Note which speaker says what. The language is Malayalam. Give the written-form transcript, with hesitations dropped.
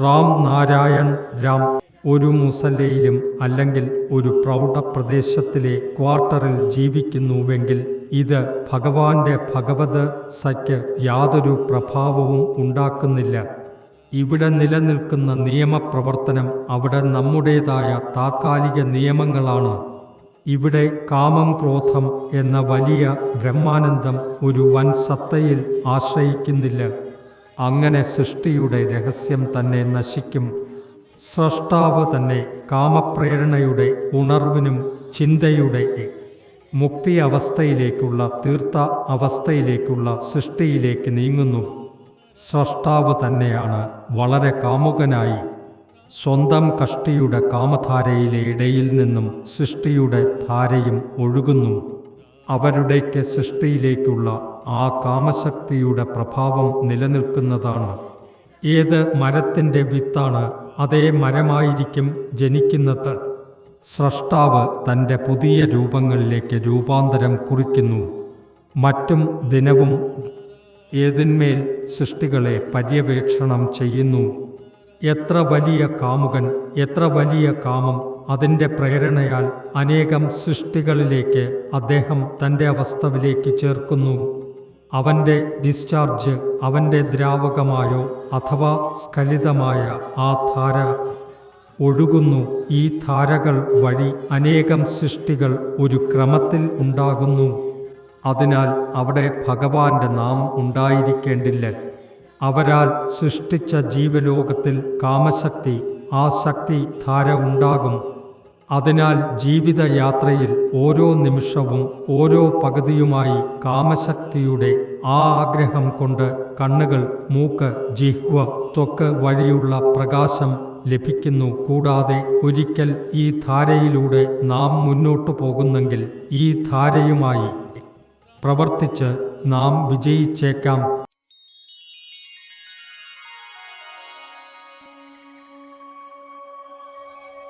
Speaker 1: റാം നാരായൺ രാം ഒരു മുസല്ലയിലും അല്ലെങ്കിൽ ഒരു പ്രൗഢപ്രദേശത്തിലെ ക്വാർട്ടറിൽ ജീവിക്കുന്നുവെങ്കിൽ ഇത് ഭഗവാന്റെ ഭഗവത് സയ്ക്ക് യാതൊരു പ്രഭാവവും ഉണ്ടാക്കുന്നില്ല. ഇവിടെ നിലനിൽക്കുന്ന നിയമപ്രവർത്തനം അവിടെ നമ്മുടേതായ താത്കാലിക നിയമങ്ങളാണ്. ഇവിടെ കാമം ക്രോധം എന്ന വലിയ ബ്രഹ്മാനന്ദം ഒരു വൻ സത്തയിൽ ആശ്രയിക്കുന്നില്ല. അങ്ങനെ സൃഷ്ടിയുടെ രഹസ്യം തന്നെ നശിക്കും. സ്രഷ്ടാവ് തന്നെ കാമപ്രേരണയുടെ ഉണർവിനും ചിന്തയുടെ മുക്തി അവസ്ഥയിലേക്കുള്ള തീർത്ഥ അവസ്ഥയിലേക്കുള്ള സൃഷ്ടിയിലേക്ക് നീങ്ങുന്നു. സ്രഷ്ടാവ് തന്നെയാണ് വളരെ കാമുകനായി സ്വന്തം കഷ്ടിയുടെ കാമധാരയിലെ ഇടയിൽ നിന്നും സൃഷ്ടിയുടെ ധാരയും ഒഴുകുന്നു. അവരുടെക്ക് സൃഷ്ടിയിലേക്കുള്ള ആ കാമശക്തിയുടെ പ്രഭാവം നിലനിൽക്കുന്നതാണ്. ഏത് മരത്തിൻ്റെ വിത്താണ് അതേ മരമായിരിക്കും ജനിക്കുന്നത്. സ്രഷ്ടാവ് തൻ്റെ പുതിയ രൂപങ്ങളിലേക്ക് രൂപാന്തരം കുറിക്കുന്നു. മറ്റും ദിനവും ഏതിന്മേൽ സൃഷ്ടികളെ പര്യവേക്ഷണം ചെയ്യുന്നു. എത്ര വലിയ കാമുകൻ, എത്ര വലിയ കാമം, അതിൻ്റെ പ്രേരണയാൽ അനേകം സൃഷ്ടികളിലേക്ക് അദ്ദേഹം തൻ്റെ അവസ്ഥയിലേക്ക് ചേർക്കുന്നു. അവൻ്റെ ഡിസ്ചാർജ്, അവൻ്റെ ദ്രാവകമായോ അഥവാ സ്ഖലിതമായ ആ ധാര ഒഴുകുന്നു. ഈ ധാരകൾ വഴി അനേകം സൃഷ്ടികൾ ഒരു ക്രമത്തിൽ ഉണ്ടാകുന്നു. അതിനാൽ അവിടെ ഭഗവാന്റെ നാമം ഉണ്ടായിരിക്കേണ്ടില്ല. അവരാൽ സൃഷ്ടിച്ച ജീവലോകത്തിൽ കാമശക്തി, ആ ശക്തി ധാര ഉണ്ടാകും. അതിനാൽ ജീവിതയാത്രയിൽ ഓരോ നിമിഷവും ഓരോ പകുതിയുമായി കാമശക്തിയുടെ ആ ആഗ്രഹം കൊണ്ട് കണ്ണുകൾ, മൂക്ക്, ജിഹ്വ, ത്വക്ക് വഴിയുള്ള പ്രകാശം ലഭിക്കുന്നു. കൂടാതെ ഒരിക്കൽ ഈ ധാരയിലൂടെ നാം മുന്നോട്ടു പോകുന്നെങ്കിൽ ഈ ധാരയുമായി പ്രവർത്തിച്ച് നാം വിജയിച്ചേക്കാം.